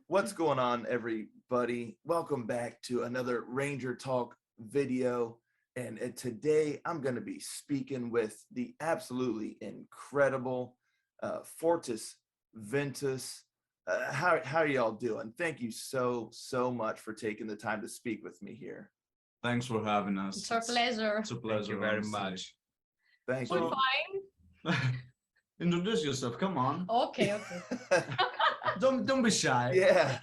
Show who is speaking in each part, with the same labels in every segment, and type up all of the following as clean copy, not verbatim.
Speaker 1: What's going on, everybody? Welcome back to another Ranger Talk video. And today I'm going to be speaking with the absolutely incredible Fortis Ventus. How are y'all doing? Thank you so much for taking the time to speak with me here.
Speaker 2: Thanks for having us.
Speaker 3: It's our pleasure.
Speaker 2: It's a pleasure.
Speaker 4: Thank you very much.
Speaker 1: Thank
Speaker 3: We're
Speaker 1: you.
Speaker 3: fine.
Speaker 2: Introduce yourself. Come on.
Speaker 3: Okay.
Speaker 2: Don't be shy.
Speaker 1: Yeah.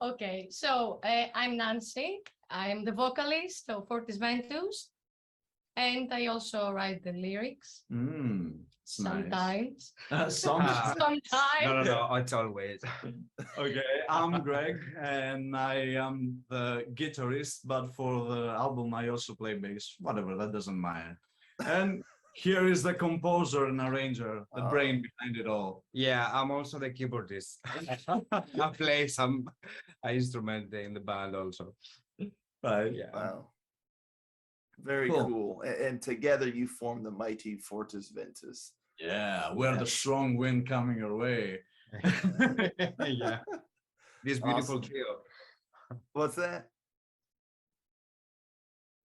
Speaker 3: Okay, so I'm Nancy. I'm the vocalist of Fortis Ventus, and I also write the lyrics
Speaker 2: It's
Speaker 3: sometimes.
Speaker 2: Nice.
Speaker 3: Sometimes.
Speaker 4: No, it's always.
Speaker 2: Okay, I'm Greg, and I am the guitarist, but for the album I also play bass. Whatever, that doesn't matter. And here is the composer and arranger, the brain behind it all.
Speaker 4: Yeah, I'm also the keyboardist. I play some instrument in the band also.
Speaker 2: Right.
Speaker 4: Yeah.
Speaker 1: Wow. Very cool. And together you form the mighty Fortis Ventus.
Speaker 2: Yeah, we're the strong wind coming your way.
Speaker 4: Yeah. This beautiful trio.
Speaker 1: What's that?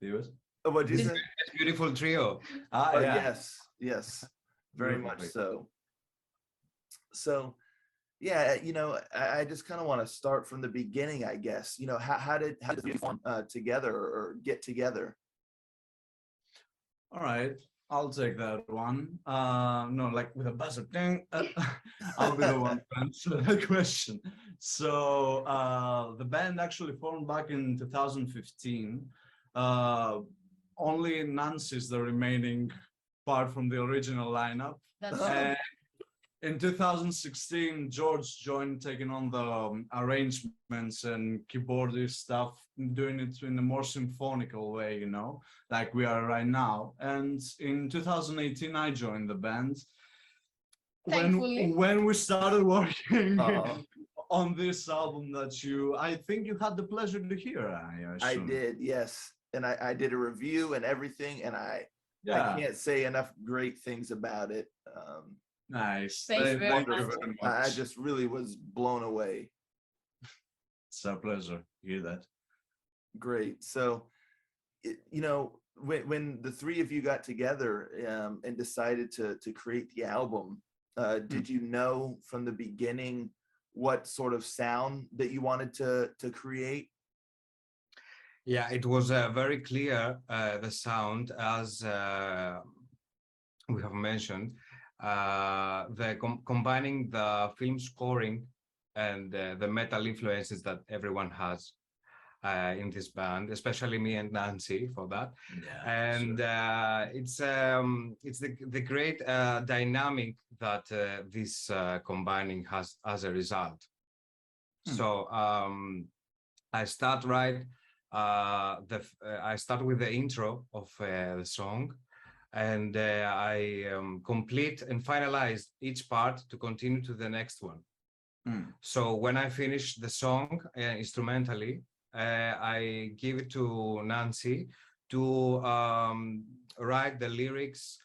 Speaker 2: Viewers?
Speaker 1: What'd you say?
Speaker 4: This beautiful trio.
Speaker 2: Yeah.
Speaker 1: Yes, very
Speaker 2: Beautiful
Speaker 1: much
Speaker 2: place.
Speaker 1: so. So, yeah, I just kind of want to start from the beginning, I guess. How did you form together or get together?
Speaker 2: All right, I'll take that one. No, like with a buzzer. Ding. I'll be the one to answer that question. So the band actually formed back in 2015. Only Nancy is the remaining part from the original lineup.
Speaker 3: That's
Speaker 2: And in 2016, George joined, taking on the arrangements and keyboardist stuff, doing it in a more symphonical way, like we are right now. And in 2018, I joined the band.
Speaker 3: Thankfully.
Speaker 2: When we started working on this album that I think you had the pleasure to hear, I
Speaker 1: I
Speaker 2: assume.
Speaker 1: did, yes. And I did a review and everything, and I can't say enough great things about it.
Speaker 2: Nice.
Speaker 3: Thank you very
Speaker 1: Wonderful.
Speaker 3: much.
Speaker 1: I just really was blown away.
Speaker 2: It's a pleasure to hear that.
Speaker 1: Great. So, when the three of you got together and decided to create the album, did you know from the beginning what sort of sound that you wanted to create?
Speaker 4: Yeah, it was very clear, the sound, as we have mentioned, combining the film scoring and the metal influences that everyone has in this band, especially me and Nancy for that.
Speaker 2: Yeah,
Speaker 4: And
Speaker 2: sure.
Speaker 4: it's the great dynamic that this combining has as a result. So I start I start with the intro of the song, and I complete and finalize each part to continue to the next one. So when I finish the song instrumentally, I give it to Nancy to write the lyrics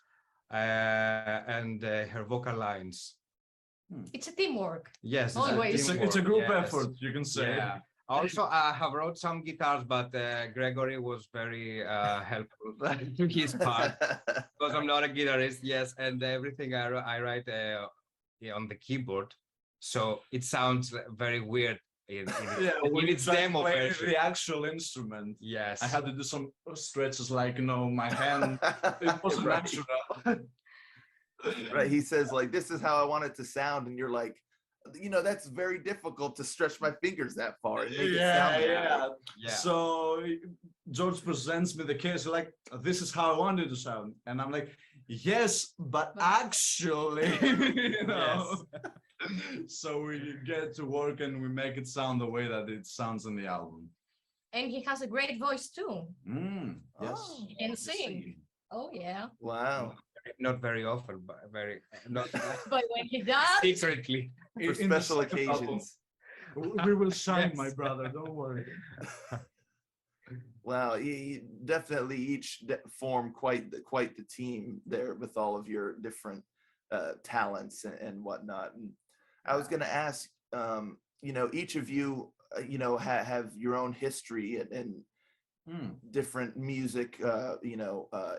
Speaker 4: and her vocal lines.
Speaker 3: It's a teamwork.
Speaker 4: Yes,
Speaker 3: Always.
Speaker 2: It's a group effort, you can say.
Speaker 4: Yeah. Also, I have wrote some guitars, but Gregory was very helpful to his part, because I'm not a guitarist. Yes, and everything I write on the keyboard, so it sounds very weird in
Speaker 2: when
Speaker 4: its demo version.
Speaker 2: the actual instrument.
Speaker 4: Yes,
Speaker 2: I had to do some stretches, like my hand. It wasn't
Speaker 1: Right.
Speaker 2: natural.
Speaker 1: Right. He says, like, this is how I want it to sound, and you're like, that's very difficult to stretch my fingers that far and make it sound that way.
Speaker 4: yeah.
Speaker 2: So George presents me the case, like, this is how I want it to sound, and I'm like, yes, but actually, So we get to work and we make it sound the way that it sounds in the album.
Speaker 3: And he has a great voice too.
Speaker 2: Yes.
Speaker 3: Oh, he can sing. Oh yeah.
Speaker 1: Wow.
Speaker 4: Not very often, but very not
Speaker 3: But when he does,
Speaker 4: secretly.
Speaker 1: For special occasions.
Speaker 2: We will shine, my brother. Don't worry.
Speaker 1: Wow, you definitely each form quite the team there with all of your different talents and whatnot. And I was going to ask, each of you, have your own history and different music,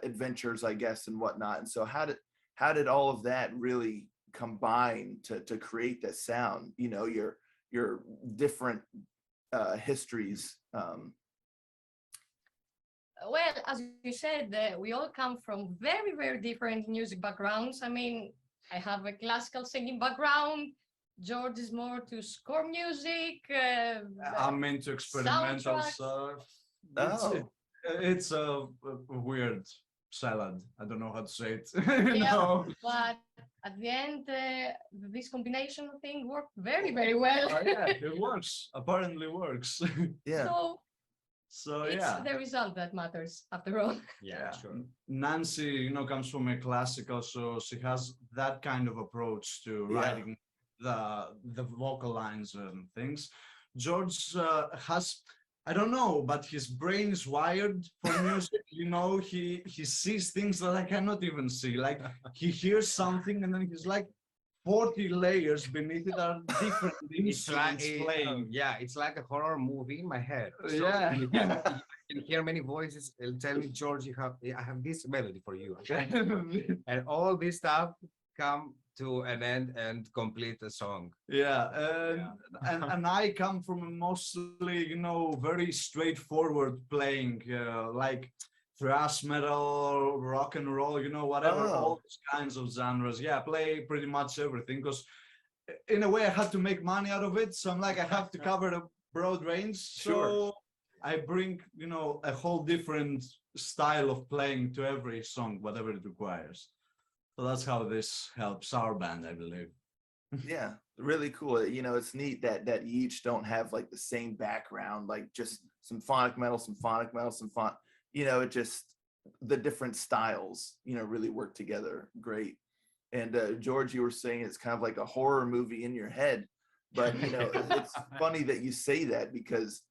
Speaker 1: adventures, I guess, and whatnot. And so how did all of that really combine to create that sound? Your different histories.
Speaker 3: Well, as you said, we all come from very, very different music backgrounds. I mean, I have a classical singing background. George is more to score music.
Speaker 2: I'm into experimental
Speaker 3: soundtracks.
Speaker 2: stuff.
Speaker 1: Oh,
Speaker 2: It's a weird salad. I don't know how to say it.
Speaker 3: Yeah, but at the end, this combination thing worked very, very well.
Speaker 2: Oh, yeah, it works. Apparently works.
Speaker 1: yeah.
Speaker 3: So
Speaker 2: So
Speaker 3: it's
Speaker 2: yeah.
Speaker 3: the result that matters after all.
Speaker 4: Yeah, sure.
Speaker 2: Nancy, comes from a classical, so she has that kind of approach to
Speaker 1: Yeah.
Speaker 2: writing the vocal lines and things. George has, I don't know, but his brain is wired for music. He sees things that I cannot even see. Like he hears something and then he's like 40 layers beneath it are different
Speaker 4: It's like
Speaker 2: instruments playing.
Speaker 4: it's like a horror movie in my head. So
Speaker 2: Yeah.
Speaker 4: you can hear many voices. It'll tell me, George, I have this melody for you, and all this stuff come to an end and complete the song.
Speaker 2: Yeah, and I come from a mostly, very straightforward playing, like thrash metal, rock and roll, whatever,
Speaker 1: Oh.
Speaker 2: all those kinds of genres. Yeah, I play pretty much everything because in a way I had to make money out of it. So I'm like, I have to cover the broad range. So
Speaker 1: Sure.
Speaker 2: I bring, a whole different style of playing to every song, whatever it requires. So that's how this helps our band, I believe.
Speaker 1: Yeah, really cool. It's neat that you each don't have like the same background, like just symphonic metal, it just the different styles, really work together great. And George, you were saying it's kind of like a horror movie in your head, but it's funny that you say that because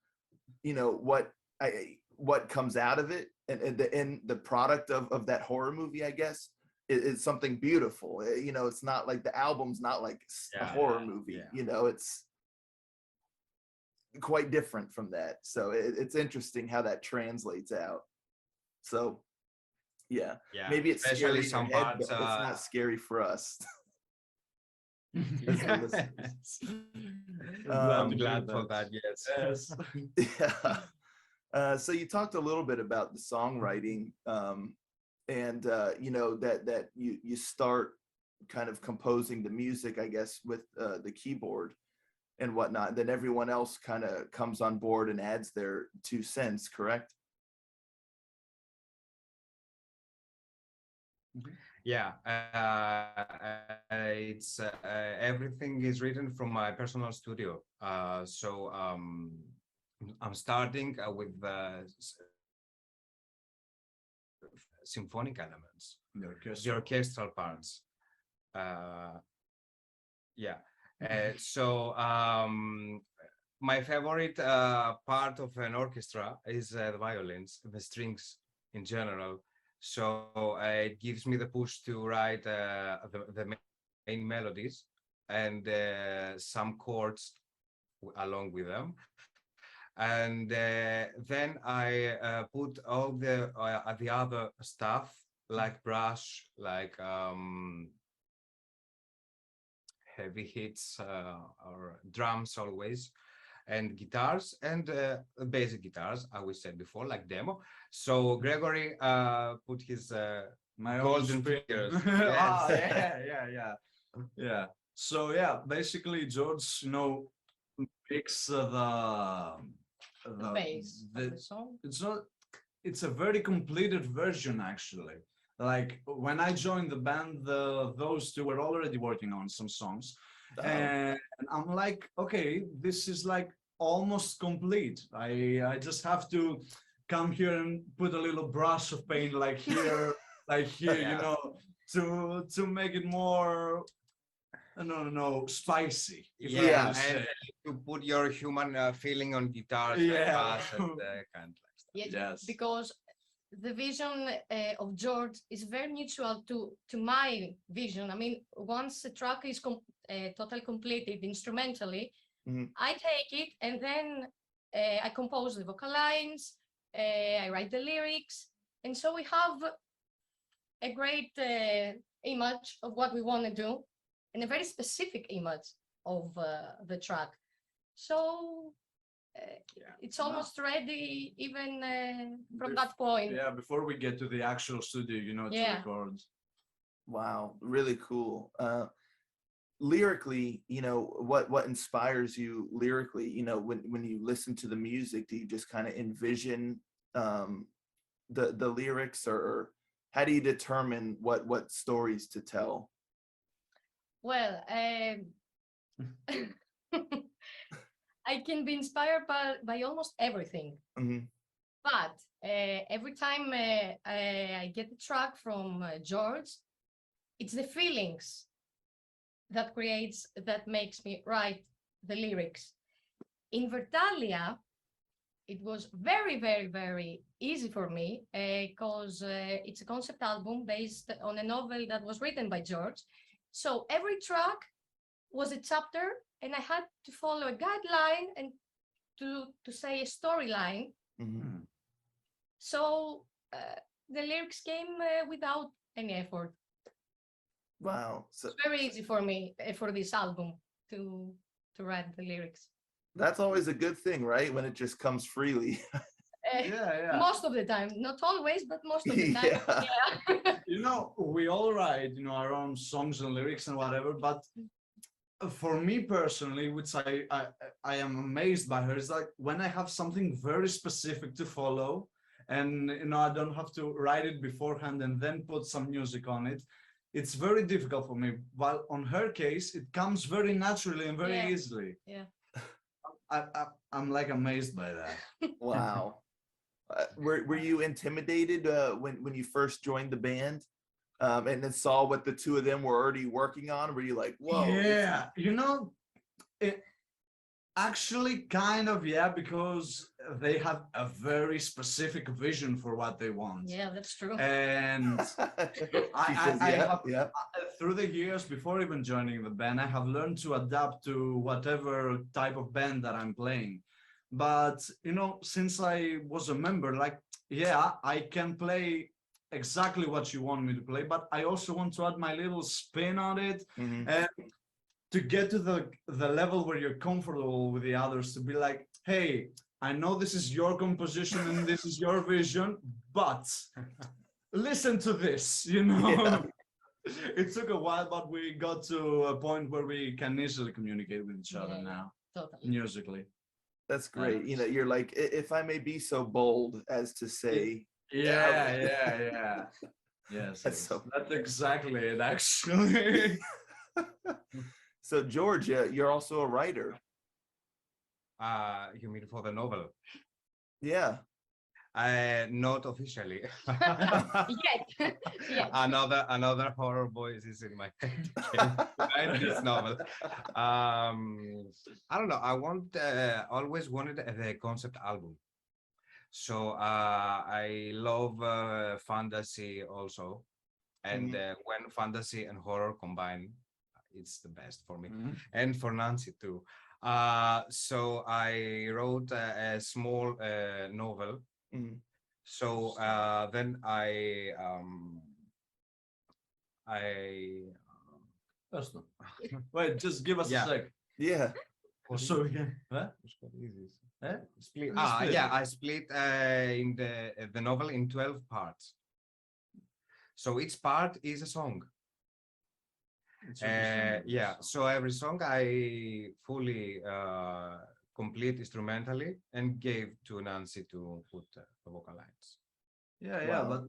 Speaker 1: what comes out of it and the product of that horror movie, I guess, is something beautiful. It's not like the album's not like a horror movie. It's quite different from that. So it's interesting how that translates out. So yeah, maybe it's scary
Speaker 4: Especially
Speaker 1: in your
Speaker 4: some
Speaker 1: head,
Speaker 4: parts.
Speaker 1: but it's not scary for us.
Speaker 4: I'm glad for that. Yes.
Speaker 1: Yeah. So you talked a little bit about the songwriting, and that you start kind of composing the music, I guess, with the keyboard and whatnot. Then everyone else kind of comes on board and adds their 2 cents, correct?
Speaker 4: Yeah, it's everything is written from my personal studio. So I'm starting with symphonic elements, the orchestral parts. Yeah. So my favorite part of an orchestra is the violins, the strings in general. So it gives me the push to write the main melodies and some chords along with them. And then I put all the other stuff like brass, like heavy hits or drums always, and guitars and basic guitars, I was said before, like demo. So Gregory put his
Speaker 2: my
Speaker 4: golden
Speaker 2: own spin.
Speaker 4: fingers.
Speaker 2: Ah,
Speaker 4: Yes.
Speaker 2: yeah. So yeah, basically George, picks the
Speaker 3: Base of the song.
Speaker 2: it's a very completed version actually. Like when I joined the band, those two were already working on some songs. And I'm like, okay, this is like almost complete. I just have to come here and put a little brush of paint like here,
Speaker 4: Yeah.
Speaker 2: to make it more, no, spicy. if I
Speaker 4: Yeah,
Speaker 2: can say.
Speaker 4: and to put your human feeling on guitars,
Speaker 2: Yeah.
Speaker 4: and bass, and kind of like stuff.
Speaker 3: Yes, because the vision of George is very mutual to my vision. I mean, once a track is totally completed instrumentally,
Speaker 1: Mhm.
Speaker 3: I take it and then I compose the vocal lines, I write the lyrics, and so we have a great image of what we want to do and a very specific image of the track. So it's almost ready even from that point.
Speaker 2: Yeah, before we get to the actual studio, you know, to
Speaker 3: Yeah.
Speaker 2: record.
Speaker 1: Wow, really cool. Lyrically, you know, what inspires you lyrically? You know, when you listen to the music, do you just kind of envision the lyrics, or how do you determine what stories to tell?
Speaker 3: Well, I can be inspired by almost everything.
Speaker 1: Mhm.
Speaker 3: But every time I get the track from George, it's the feelings that makes me write the lyrics. In Vertalia, it was very, very, very easy for me because it's a concept album based on a novel that was written by George. So every track was a chapter, and I had to follow a guideline and to say a storyline.
Speaker 1: Mhm.
Speaker 3: So the lyrics came without any effort.
Speaker 1: Wow. So
Speaker 3: It's very easy for me for this album to write the lyrics.
Speaker 1: that's always a good thing, right? When it just comes freely.
Speaker 2: Yeah.
Speaker 3: Most of the time, not always, but most of the time.
Speaker 1: Yeah.
Speaker 3: Yeah.
Speaker 2: You know, we all write, you know, our own songs and lyrics and whatever, but for me personally, which I am amazed by her, is like when I have something very specific to follow, and you know, I don't have to write it beforehand and then put some music on it. It's very difficult for me. While on her case, it comes very naturally and very
Speaker 3: Yeah.
Speaker 2: easily.
Speaker 3: Yeah.
Speaker 2: I'm like amazed by that.
Speaker 1: Wow. Were you intimidated when you first joined the band, and then saw what the two of them were already working on? Were you like, whoa?
Speaker 2: Yeah, you know, it actually kind of, yeah, because they have a very specific vision for what they want.
Speaker 3: Yeah, that's true.
Speaker 2: And
Speaker 1: She says,
Speaker 2: I
Speaker 1: yeah,
Speaker 2: have,
Speaker 1: yeah.
Speaker 2: through the years before even joining the band, I have learned to adapt to whatever type of band that I'm playing. But, you know, since I was a member, like, yeah, I can play exactly what you want me to play, but I also want to add my little spin on it.
Speaker 1: Mhm.
Speaker 2: And to get to the level where you're comfortable with the others, to be like, hey, I know this is your composition and this is your vision, but listen to this, you know.
Speaker 1: Yeah.
Speaker 2: It took a while, but we got to a point where we can easily communicate with each other
Speaker 3: Yeah,
Speaker 2: now,
Speaker 3: totally.
Speaker 2: musically.
Speaker 1: That's great. You know, you're like, if I may be so bold as to say,
Speaker 2: Yeah. Yes,
Speaker 1: That's so
Speaker 2: that's exactly it, actually.
Speaker 1: So George, you're also a writer.
Speaker 4: You mean for the novel?
Speaker 1: Yeah.
Speaker 4: Not officially.
Speaker 3: Yet. Yes.
Speaker 4: Another horror voice is in my head. Write this novel. I don't know. Always wanted the concept album. So I love fantasy also, and when fantasy and horror combine, it's the best for me, and for Nancy too. So I wrote a small novel. So then
Speaker 2: Wait, just give us a
Speaker 4: Yeah.
Speaker 2: sec.
Speaker 1: Yeah.
Speaker 2: So we can, huh? Eh?
Speaker 4: Split.
Speaker 2: You split
Speaker 4: Yeah,
Speaker 2: it.
Speaker 4: I split in the novel in 12 parts. So each part is a song.
Speaker 2: It's interesting.
Speaker 4: Yeah, so every song I fully complete instrumentally and gave to Nancy to put the vocal lines.
Speaker 2: Yeah,
Speaker 1: Wow.
Speaker 2: but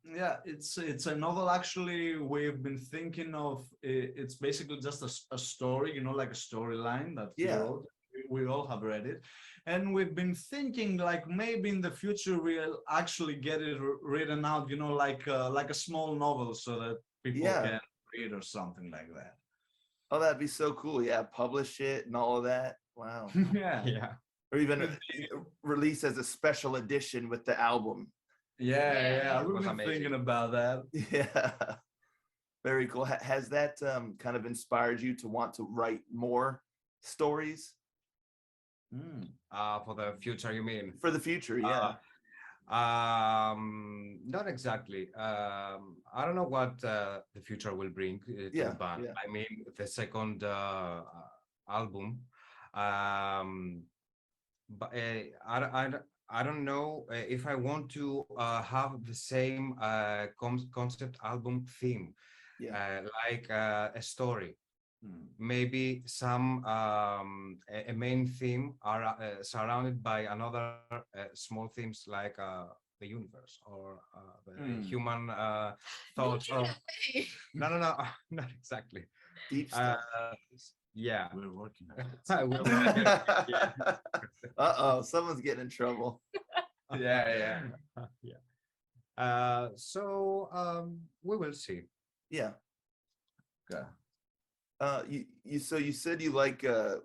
Speaker 2: yeah, it's a novel. Actually, we've been thinking of it's basically just a story, you know, like a storyline that he
Speaker 1: Yeah.
Speaker 2: wrote. We all have read it, and we've been thinking like maybe in the future we'll actually get it written out, you know, like a small novel so that people
Speaker 1: Yeah.
Speaker 2: can read or something like that.
Speaker 1: Oh, that'd be so cool. Yeah, publish it and all of that. Wow.
Speaker 2: Yeah.
Speaker 1: Or even release as a special edition with the album.
Speaker 2: Yeah.
Speaker 4: It
Speaker 2: We've
Speaker 4: was
Speaker 2: been
Speaker 4: amazing.
Speaker 2: thinking about that.
Speaker 1: Yeah. Very cool. Has that kind of inspired you to want to write more stories?
Speaker 4: For the future, you mean?
Speaker 1: For the future, yeah.
Speaker 4: Not exactly. I don't know what the future will bring to
Speaker 1: Yeah,
Speaker 4: the band.
Speaker 1: yeah.
Speaker 4: I mean, the second album. Um, but I don't know if I want to have the same concept album theme,
Speaker 1: Yeah.
Speaker 4: like a story. Maybe some a main theme are surrounded by another small themes like the universe or the human thoughts. Or no, no, no, not exactly.
Speaker 1: Deep stuff.
Speaker 4: Yeah,
Speaker 2: We're working on it.
Speaker 4: we're working on it, yeah.
Speaker 1: Uh-oh, someone's getting in trouble.
Speaker 2: Yeah.
Speaker 4: Yeah. So we will see.
Speaker 1: Yeah.
Speaker 2: Okay.
Speaker 1: You said you like the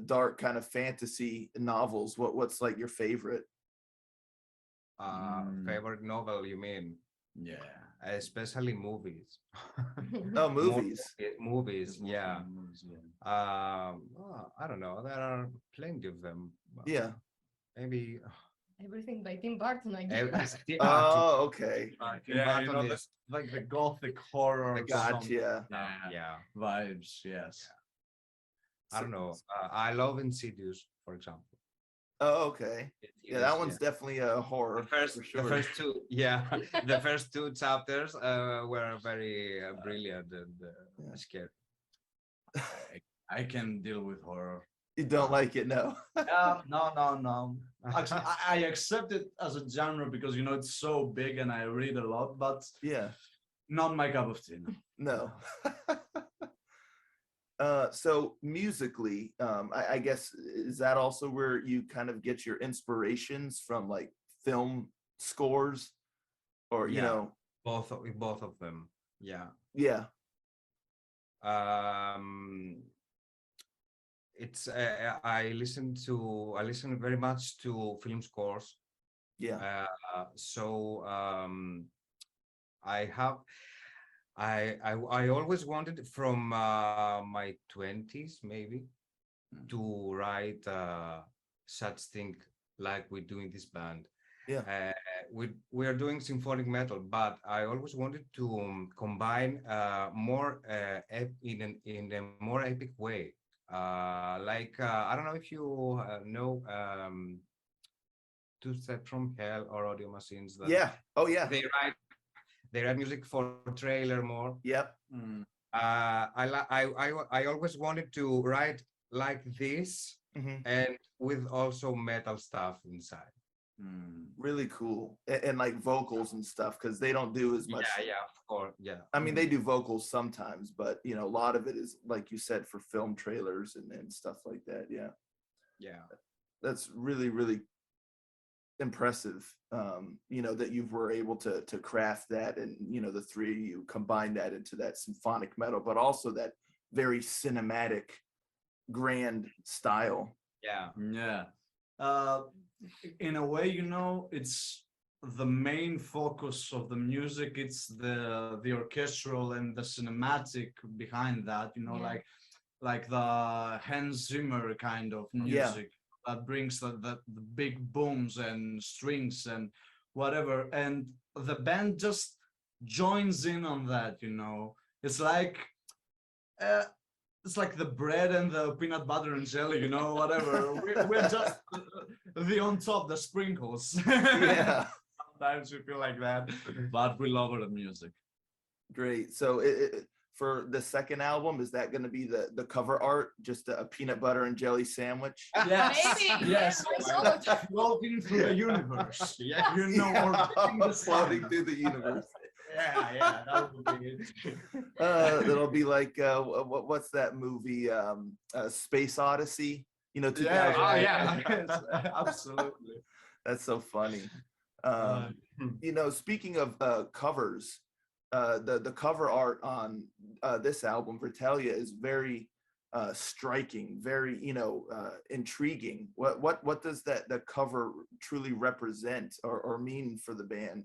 Speaker 1: dark kind of fantasy novels. What's like your favorite?
Speaker 4: Favorite novel, you mean?
Speaker 2: Yeah.
Speaker 4: Especially movies.
Speaker 1: Oh, movies.
Speaker 4: Movies, yeah.
Speaker 2: Movies, yeah.
Speaker 4: I don't know. There are plenty of them.
Speaker 1: Yeah.
Speaker 4: Maybe.
Speaker 3: Everything by Tim Burton, I guess.
Speaker 1: Oh, okay.
Speaker 2: Yeah, you know, like the gothic horror.
Speaker 1: Gotcha.
Speaker 4: Yeah.
Speaker 2: Vibes, yes.
Speaker 4: I don't know. I love Insidious, for example.
Speaker 1: Oh, okay. Yeah, that one's
Speaker 4: yeah.
Speaker 1: definitely a horror. For sure.
Speaker 4: The first two, yeah, the first two chapters were very brilliant and scary.
Speaker 2: I can deal with horror.
Speaker 1: You don't like it, no?
Speaker 2: No. Actually, I accept it as a genre because, you know, it's so big and I read a lot, but
Speaker 1: Yeah.
Speaker 2: not my cup of tea.
Speaker 1: No. So musically, I guess, is that also where you kind of get your inspirations from, like film scores, or you know?
Speaker 4: Both of them. Yeah.
Speaker 1: Yeah.
Speaker 4: It's I listen very much to film scores.
Speaker 1: Yeah.
Speaker 4: So I always wanted from my 20s maybe to write such thing like we do in this band.
Speaker 1: Yeah.
Speaker 4: We are doing symphonic metal, but I always wanted to combine more in a more epic way. Like I don't know if you know Two Step from Hell or Audio Machines. That
Speaker 1: Yeah. Oh, yeah.
Speaker 4: They write music for trailer more.
Speaker 1: Yep.
Speaker 4: I always wanted to write like this and with also metal stuff inside.
Speaker 1: Really cool. And like vocals and stuff, because they don't do as much.
Speaker 4: Yeah, of course. Yeah.
Speaker 1: I mean, they do vocals sometimes, but you know, a lot of it is, like you said, for film trailers and stuff like that. Yeah.
Speaker 4: Yeah.
Speaker 1: That's really, really impressive. You know, that you were able to craft that, and you know, the three of you combine that into that symphonic metal, but also that very cinematic, grand style.
Speaker 2: Yeah. In a way, you know, it's the main focus of the music. It's the orchestral and the cinematic behind that, you know, like the Hans Zimmer kind of music that brings the big booms and strings and whatever, and the band just joins in on that, you know. It's like the bread and the peanut butter and jelly, you know, whatever. We're just the on top, the sprinkles.
Speaker 1: Yeah.
Speaker 2: Sometimes we feel like that, but we love the music.
Speaker 1: Great. So for the second album, is that going to be the cover art, just a peanut butter and jelly sandwich?
Speaker 2: Yes.
Speaker 3: Maybe.
Speaker 2: Yes. Floating through the universe. Yeah, you know, or
Speaker 1: floating through the universe.
Speaker 2: Yeah, that would be it.
Speaker 1: That'll be like what's that movie? Space Odyssey. You know, 2000.
Speaker 2: Yeah, absolutely.
Speaker 1: That's so funny. You know, speaking of covers, the cover art on this album, Vertalia, is very striking, very, you know, intriguing. What does the cover truly represent or mean for the band?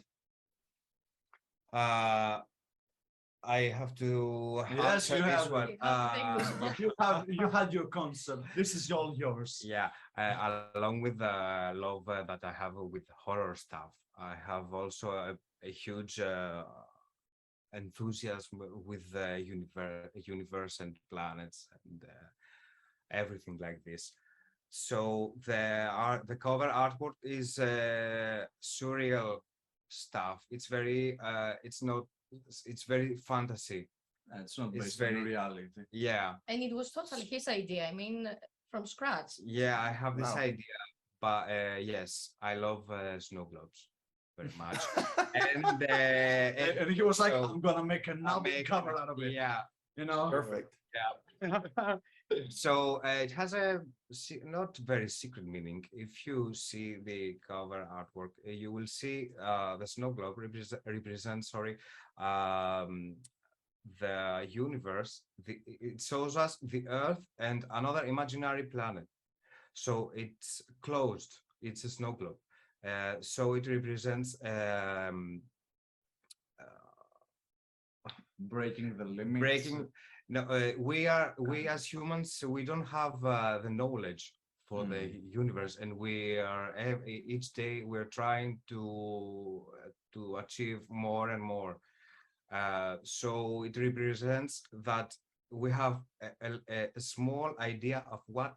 Speaker 4: I have to
Speaker 2: Yes,
Speaker 4: answer
Speaker 2: you
Speaker 4: this
Speaker 2: have
Speaker 4: one.
Speaker 3: You have to take this one.
Speaker 2: You had your concept. This is all yours.
Speaker 4: Yeah, along with the love that I have with horror stuff, I have also a huge enthusiasm with the universe and planets and everything like this. So the cover artwork is surreal stuff. It's very it's not it's very fantasy.
Speaker 2: It's not
Speaker 4: It's
Speaker 2: based on
Speaker 4: very
Speaker 2: reality.
Speaker 4: yeah.
Speaker 3: And it was totally his idea. I mean, from scratch.
Speaker 4: Yeah, I have this
Speaker 1: Wow.
Speaker 4: idea, but yes, I love snow globes very much. And
Speaker 2: And he was like,
Speaker 4: so
Speaker 2: I'm gonna make an album
Speaker 4: make-
Speaker 2: cover out of it.
Speaker 4: yeah,
Speaker 2: You know?
Speaker 1: Perfect.
Speaker 4: yeah. So it has a not very secret meaning. If you see the cover artwork, you will see the snow globe represents, sorry, um, the universe. It shows us the Earth and another imaginary planet. So it's closed. It's a snow globe. So it represents
Speaker 2: Breaking the limits.
Speaker 4: breaking. No, we as humans, we don't have the knowledge for the universe, and we are each day we're trying to achieve more and more. So it represents that we have a small idea of what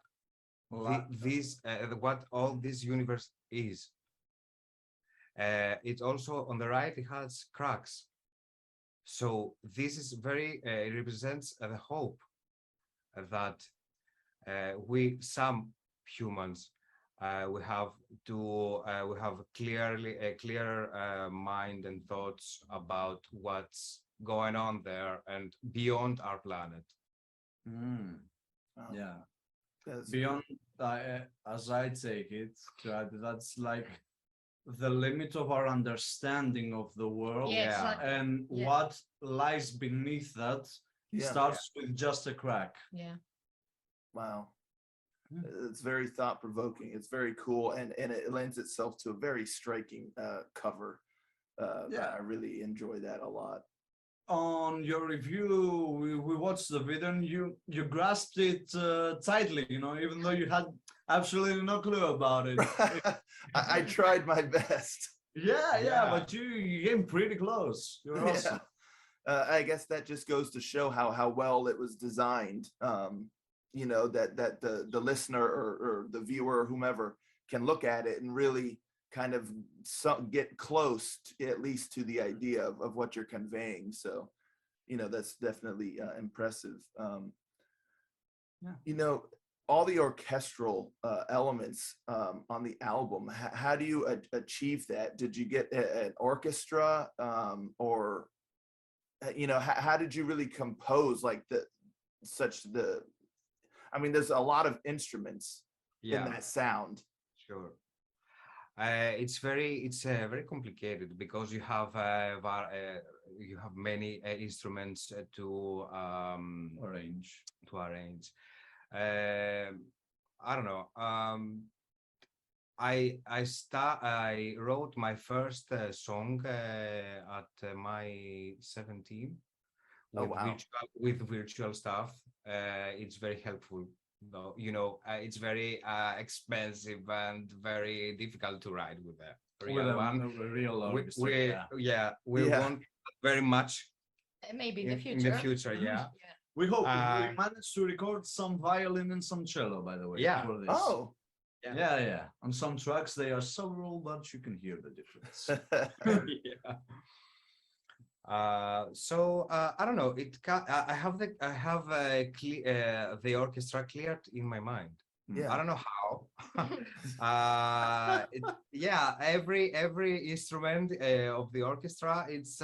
Speaker 4: what all this universe is. It also on the right it has cracks. So this is very it represents the hope that some humans we have we have clearly a clear mind and thoughts about what's going on there and beyond our planet.
Speaker 2: Mm,
Speaker 1: Wow.
Speaker 2: yeah.
Speaker 1: That's-
Speaker 2: Beyond, as I take it, that's like the limit of our understanding of the world.
Speaker 3: Yeah,
Speaker 4: Yeah.
Speaker 3: exactly.
Speaker 2: And
Speaker 3: Yeah.
Speaker 2: what lies beneath that
Speaker 1: Yeah.
Speaker 2: starts with just a crack.
Speaker 3: Yeah.
Speaker 1: Wow.
Speaker 2: Yeah.
Speaker 1: It's very thought provoking. It's very cool, and it lends itself to a very striking cover.
Speaker 2: Yeah.
Speaker 1: I really enjoy that a lot.
Speaker 2: On your review, we watched the video and you grasped it tightly, you know, even though you had absolutely no clue about it.
Speaker 1: I tried my best.
Speaker 2: Yeah, but you came pretty close. You're
Speaker 1: Yeah.
Speaker 2: awesome.
Speaker 1: I guess that just goes to show how well it was designed. You know, that the listener or the viewer or whomever can look at it and really kind of get close at least to the idea of what you're conveying. So, you know, that's definitely impressive.
Speaker 2: Yeah.
Speaker 1: You know, all the orchestral elements on the album, how do you achieve that? Did you get an orchestra or, you know, how did you really compose like I mean, there's a lot of instruments in that sound.
Speaker 4: Sure. It's very complicated because you have many instruments to
Speaker 2: Arrange.
Speaker 4: arrange. I don't know. I wrote my first song at my 17
Speaker 1: Oh,
Speaker 4: with
Speaker 1: wow.
Speaker 4: virtual stuff. It's very helpful. Though, you know, it's very expensive and very difficult to ride with a real one.
Speaker 2: A real orchestra,
Speaker 4: We
Speaker 1: Yeah.
Speaker 4: want very much
Speaker 3: Maybe in the future.
Speaker 4: in the future. Yeah.
Speaker 3: Yeah.
Speaker 2: We hope
Speaker 4: Uh,
Speaker 2: we managed to record some violin and some cello, by the way.
Speaker 4: Yeah.
Speaker 2: For this.
Speaker 1: Oh.
Speaker 2: Yeah. On some tracks they are several, but you can hear the difference.
Speaker 4: Yeah. So I don't know. I have the orchestra cleared in my mind.
Speaker 1: Yeah.
Speaker 4: I don't know how. Every instrument of the orchestra is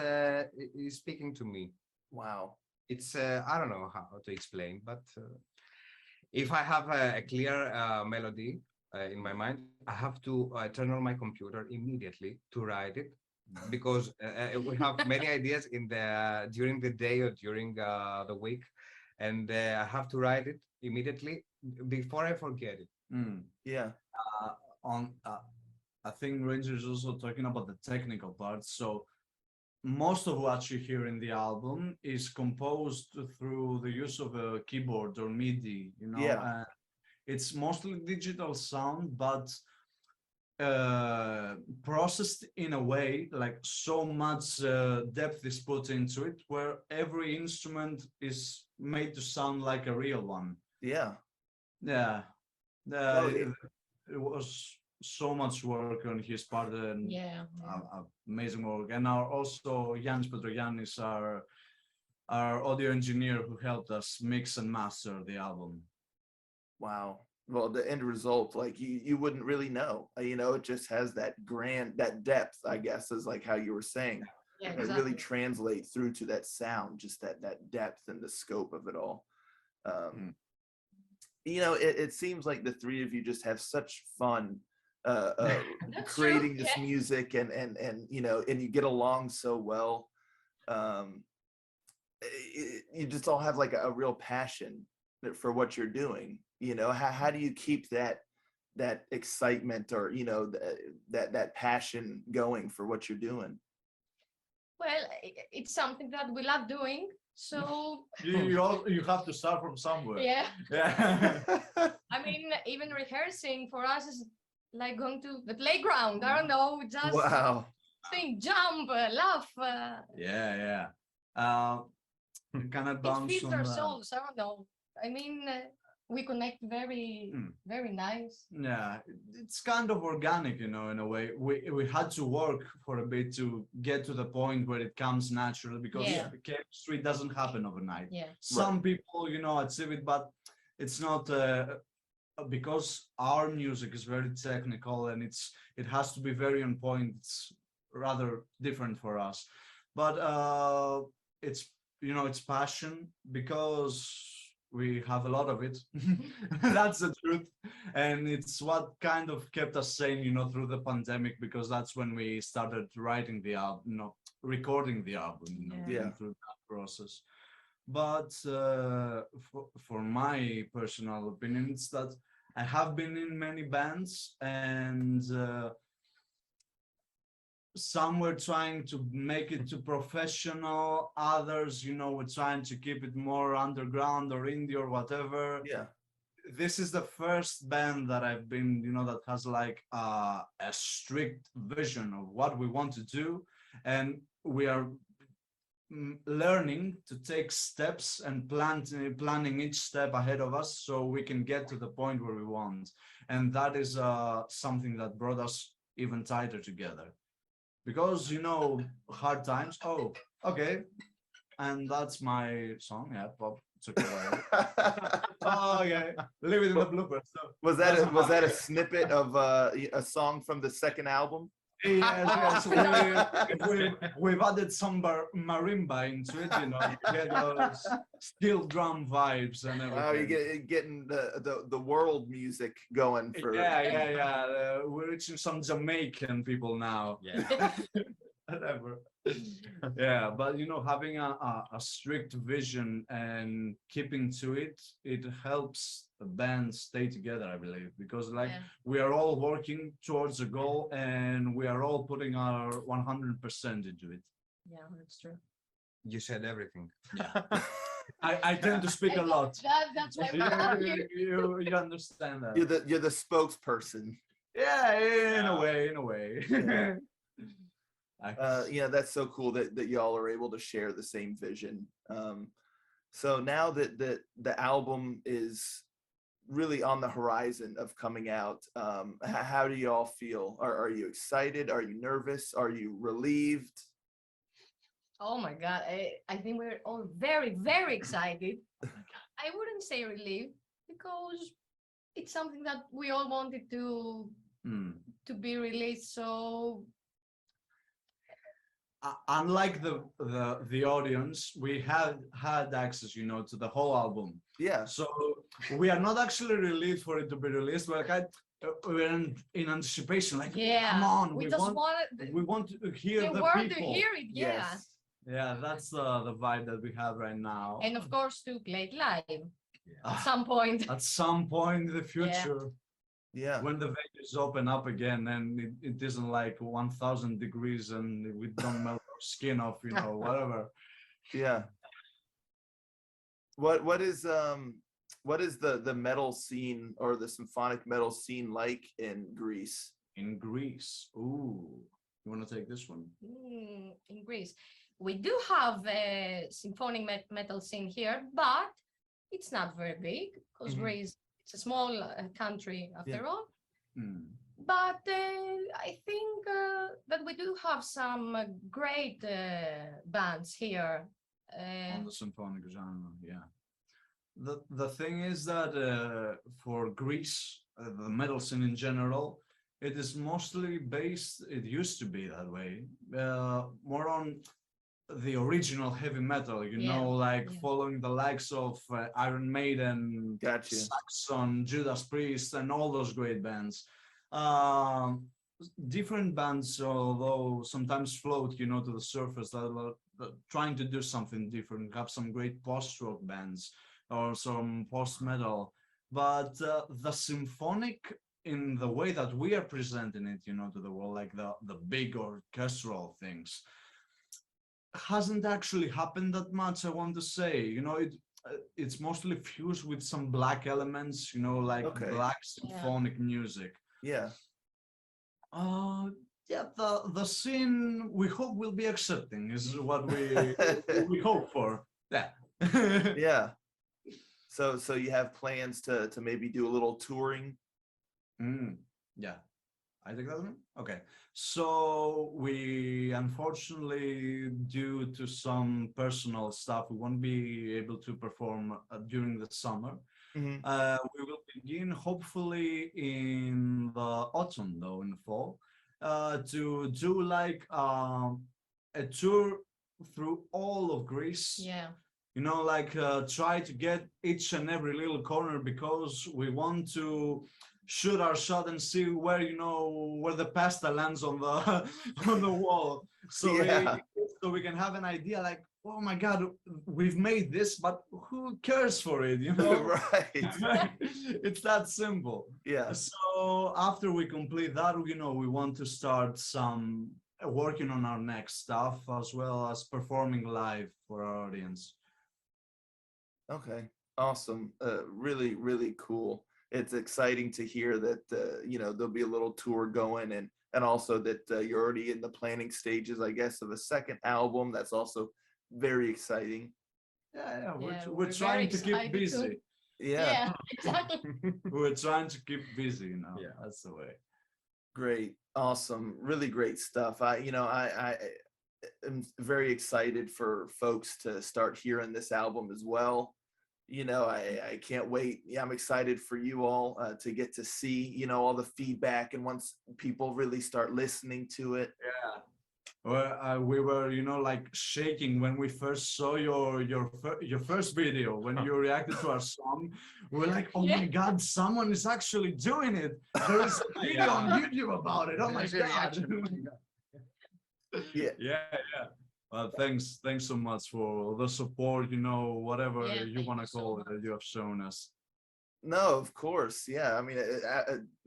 Speaker 4: speaking to me.
Speaker 1: Wow.
Speaker 4: It's I don't know how to explain, but if I have a clear melody in my mind, I have to turn on my computer immediately to write it, because we have many ideas during the day or during the week, and I have to write it immediately before I forget it.
Speaker 1: Yeah.
Speaker 2: I think Ranger is also talking about the technical part. So most of what you hear in the album is composed through the use of a keyboard or MIDI, you know.
Speaker 1: Yeah.
Speaker 2: It's mostly digital sound, but processed in a way like so much depth is put into it, where every instrument is made to sound like a real one.
Speaker 1: Yeah.
Speaker 2: Yeah,
Speaker 1: Oh, yeah.
Speaker 2: it was so much work on his part, and
Speaker 3: Yeah.
Speaker 2: amazing work. And also Yanis Petrogiannis, our audio engineer, who helped us mix and master the album.
Speaker 1: Wow. Well, the end result, like you wouldn't really know, you know, it just has that that depth, I guess, is like how you were saying.
Speaker 3: Yeah,
Speaker 1: It really translates through to that sound, just that depth and the scope of it all. You know, it seems like the three of you just have such fun creating this music, and you know, and you get along so well. You just all have like a real passion for what you're doing. You know, how do you keep that excitement, or you know, that passion going for what you're doing?
Speaker 3: Well, it's something that we love doing. So
Speaker 2: you have to start from somewhere.
Speaker 3: yeah.
Speaker 2: Yeah.
Speaker 3: I mean, even rehearsing for us is like going to the playground. I don't know, just
Speaker 1: Wow.
Speaker 3: sing, jump, laugh.
Speaker 2: Yeah. Kind of
Speaker 3: It
Speaker 2: bounce
Speaker 3: feeds
Speaker 2: on
Speaker 3: our
Speaker 2: that.
Speaker 3: souls. I don't know. I mean, we connect very nice.
Speaker 2: Yeah, it's kind of organic, you know, in a way. We had to work for a bit to get to the point where it comes naturally, because chemistry doesn't happen overnight.
Speaker 3: Yeah.
Speaker 2: Some people, you know, achieve it, but it's not because our music is very technical, and it has to be very on point. It's rather different for us, but it's, you know, it's passion, because we have a lot of it. That's the truth. And it's what kind of kept us sane, you know, through the pandemic, because that's when we started writing the album, you know, recording the album, you know,
Speaker 1: Yeah.
Speaker 2: through that process. But for my personal opinion, it's that I have been in many bands, and some were trying to make it to professional, others, you know, were trying to keep it more underground or indie or whatever.
Speaker 1: Yeah.
Speaker 2: This is the first band that I've been, you know, that has like a strict vision of what we want to do, and we are learning to take steps and planning each step ahead of us, so we can get to the point where we want. And that is something that brought us even tighter together. Because, you know, hard times, oh, okay, and that's my song. Yeah, Bob took it away. Oh, okay, leave it in the bloopers. So
Speaker 1: Was that a snippet of a song from the second album?
Speaker 2: yes, we've added some marimba into it, you know, you get those steel drum vibes and everything.
Speaker 1: Oh, you're getting the world music going for.
Speaker 2: Yeah. We're reaching some Jamaican people now.
Speaker 4: Yeah.
Speaker 2: Whatever. Yeah, but you know, having a strict vision and keeping to it, it helps the band stay together, I believe, because like we are all working towards a goal, and we are all putting our 100% into it.
Speaker 3: Yeah, that's true.
Speaker 4: You said everything.
Speaker 2: Yeah. I tend to speak a lot.
Speaker 3: That's why we love you.
Speaker 2: You understand that.
Speaker 1: You're the spokesperson.
Speaker 2: Yeah, in a way.
Speaker 1: Yeah. Yeah, that's so cool that y'all are able to share the same vision. So now that the album is really on the horizon of coming out, how do y'all feel? Are you excited? Are you nervous? Are you relieved?
Speaker 3: Oh my God, I think we're all very, very excited. I wouldn't say relieved, because it's something that we all wanted to be released. So
Speaker 2: unlike the audience, we had access, you know, to the whole album.
Speaker 1: Yeah.
Speaker 2: So we are not actually relieved for it to be released, but like we're in anticipation. Like, come on,
Speaker 3: we
Speaker 2: want to hear the
Speaker 3: want
Speaker 2: people.
Speaker 3: to hear it. Yeah.
Speaker 1: Yes.
Speaker 2: Yeah, that's the vibe that we have right now.
Speaker 3: And of course, to play it live
Speaker 2: Yeah.
Speaker 3: at some point.
Speaker 2: At some point in the future.
Speaker 1: Yeah.
Speaker 2: When the venues open up again, and it isn't like 1,000 degrees and we don't melt our skin off, you know, whatever.
Speaker 1: Yeah. What is the metal scene or the symphonic metal scene like in Greece?
Speaker 2: In Greece, ooh, you want to take this one?
Speaker 3: In Greece, we do have a symphonic metal scene here, but it's not very big because Greece, it's a small country after all. But I think that we do have some great bands here.
Speaker 2: On the symphonic genre, yeah. The thing is that for Greece, the metal scene in general, it is mostly based, it used to be that way, more on the original heavy metal, you know, like following the likes of Iron Maiden,
Speaker 1: Gotcha.
Speaker 2: Saxon, Judas Priest, and all those great bands. Different bands, although sometimes float, you know, to the surface, that are trying to do something different, have some great post-rock bands or some post-metal. But the symphonic, in the way that we are presenting it, you know, to the world, like the big orchestral things, hasn't actually happened that much, I want to say. You know, it's mostly fused with some black elements, you know, like black symphonic music.
Speaker 1: Yeah.
Speaker 2: Yeah, the scene we hope will be accepting is what we hope for. Yeah.
Speaker 1: Yeah. So you have plans to maybe do a little touring?
Speaker 2: Yeah. I take that one? Okay. So we unfortunately, due to some personal stuff, we won't be able to perform during the summer. We will begin hopefully in the autumn, though, in the fall, to do like a tour through all of Greece.
Speaker 3: Yeah.
Speaker 2: You know, like try to get each and every little corner, because we want to shoot our shot and see where, you know, where the pasta lands on the on the wall, so we can have an idea, like, oh my God, we've made this, but who cares for it, you know?
Speaker 1: Right.
Speaker 2: It's that simple.
Speaker 1: Yeah.
Speaker 2: So after we complete that, you know, we want to start some working on our next stuff, as well as performing live for our audience.
Speaker 1: Okay. Awesome. Really, really cool. It's exciting to hear that you know, there'll be a little tour going, and also that you're already in the planning stages, I guess, of a second album. That's also very exciting.
Speaker 2: Yeah, we're trying to keep busy.
Speaker 1: Yeah,
Speaker 3: exactly.
Speaker 2: We're trying to keep busy, you know. Yeah, that's the way.
Speaker 1: Great, awesome, really great stuff. I am very excited for folks to start hearing this album as well. You know, I can't wait. Yeah, I'm excited for you all to get to see, you know, all the feedback, and once people really start listening to it.
Speaker 2: Yeah. Well, we were, you know, like shaking when we first saw your first video, when you reacted to our song. We're like, oh my God, someone is actually doing it. There is a video on YouTube about it. Oh my God. Yeah. Well, thanks so much for the support, you know, whatever you want to call it, that you have shown us.
Speaker 1: No, of course. Yeah. I mean,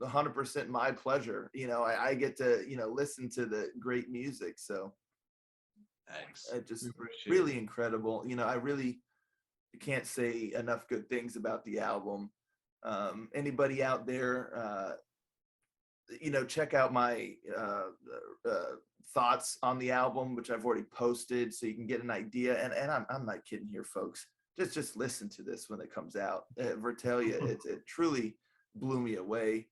Speaker 1: 100% my pleasure. You know, I get to, you know, listen to the great music. So
Speaker 2: thanks.
Speaker 1: Just really incredible. You know, I really can't say enough good things about the album. Anybody out there, you know, check out my thoughts on the album, which I've already posted, so you can get an idea. And I'm not kidding here, folks. Just listen to this when it comes out. Vertalia, it truly blew me away.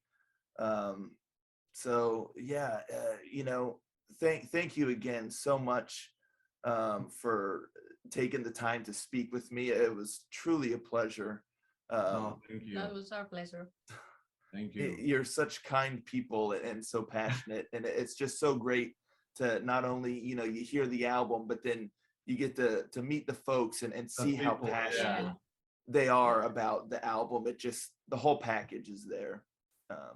Speaker 1: So yeah, you know, thank you again so much for taking the time to speak with me. It was truly a pleasure.
Speaker 2: Thank you.
Speaker 3: That was our pleasure.
Speaker 2: Thank you.
Speaker 1: You're such kind people and so passionate, and it's just so great to not only, you know, you hear the album, but then you get to meet the folks and see how passionate they are about the album. It just, the whole package is there.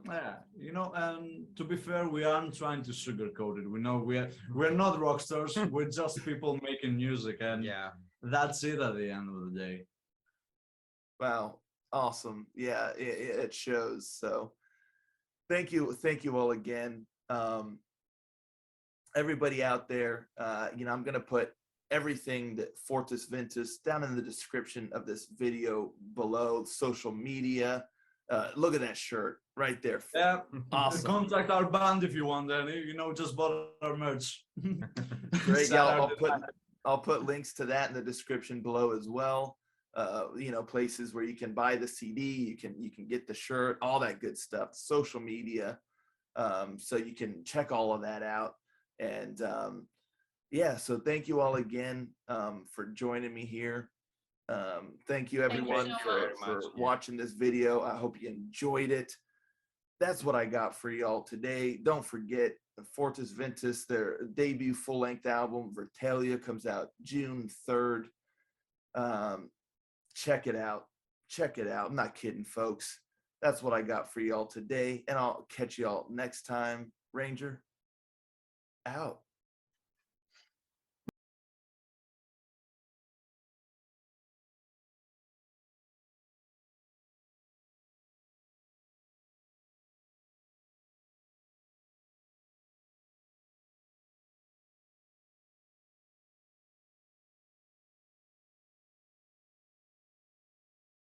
Speaker 2: Yeah, you know, and to be fair, we aren't trying to sugarcoat it. We know we're not rock stars. We're just people making music, and that's it at the end of the day.
Speaker 1: Wow, awesome. Yeah, it shows. So thank you all again. everybody out there, you know, I'm going to put everything that Fortis Ventus down in the description of this video below. Social media. Look at that shirt right there.
Speaker 2: Yeah,
Speaker 1: Awesome.
Speaker 2: contact our band if you want, and you know, just bought our merch.
Speaker 1: Great.
Speaker 2: Shout
Speaker 1: Yeah,
Speaker 2: out to that.
Speaker 1: I'll put links to that in the description below as well. You know, places where you can buy the CD, you can get the shirt, all that good stuff. Social media, so you can check all of that out. And yeah, so thank you all again for joining me here. Thank you everyone
Speaker 3: so
Speaker 1: for
Speaker 3: much.
Speaker 1: watching this video. I hope you enjoyed it. That's what I got for y'all today. Don't forget, Fortis Ventus, their debut full-length album, Vertalia, comes out June 3rd. Check it out. Check it out. I'm not kidding, folks. That's what I got for y'all today, and I'll catch y'all next time. Ranger, out.